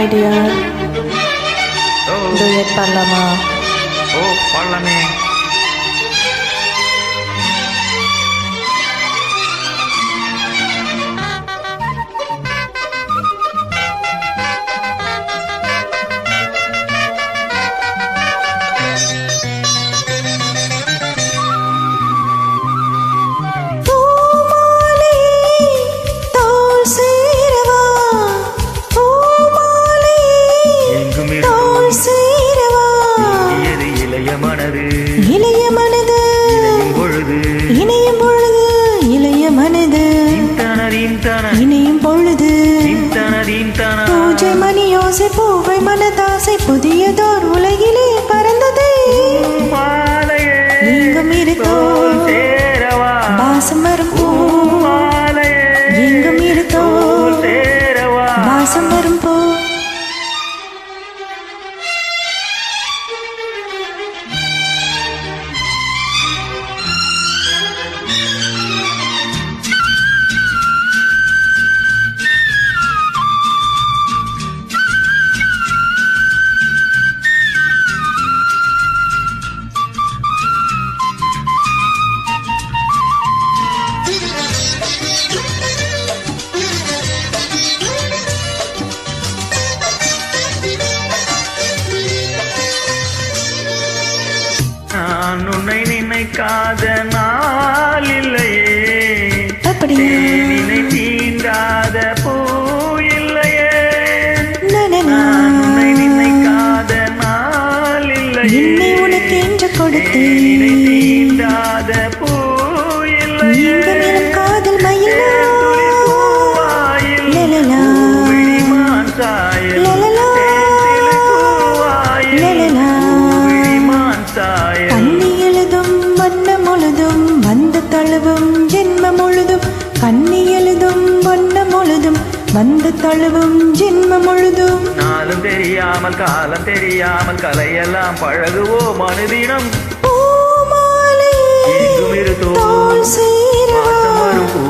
Hi dear. Duet parlama. Oh, parlame. இளைய மனது இணையும் பொழுது இளைய மனது இணையும் பொழுது பூஜை மணி யோசை பூவை மனதாசை புதியதோர் உலகிலே பறந்தது எங்கும் இருக்கோ வாசம் வரும் பூ எங்கும் இருக்கோ வாசம் வரும் பூ நான் உன்னை நினைக்காத நாள் இல்லையே, நினை தீண்டாத பூ இல்லையே. நான் உன்னை நினைக்காத நாள் இல்லையே, உனக்கு என்று கொடுத்து நினை தீண்டாத பூ இல்லையே. காதல் மயில் கண்ணி எழுதும் வண்ணம் முழுதும் வந்து தழுவும் ஜென்மம் முழுதும் கண்ணி எழுதும் வண்ணம் முழுதும் வந்து தழுவும் ஜென்மம் முழுதும் நாளும் தெரியாமல் காலம் தெரியாமல் கலையெல்லாம் பழகுவோம் அனுதினம். பூமாலை எங்கும் இருத்தோம் தோள் சேரவா வாசம் வரும் பூ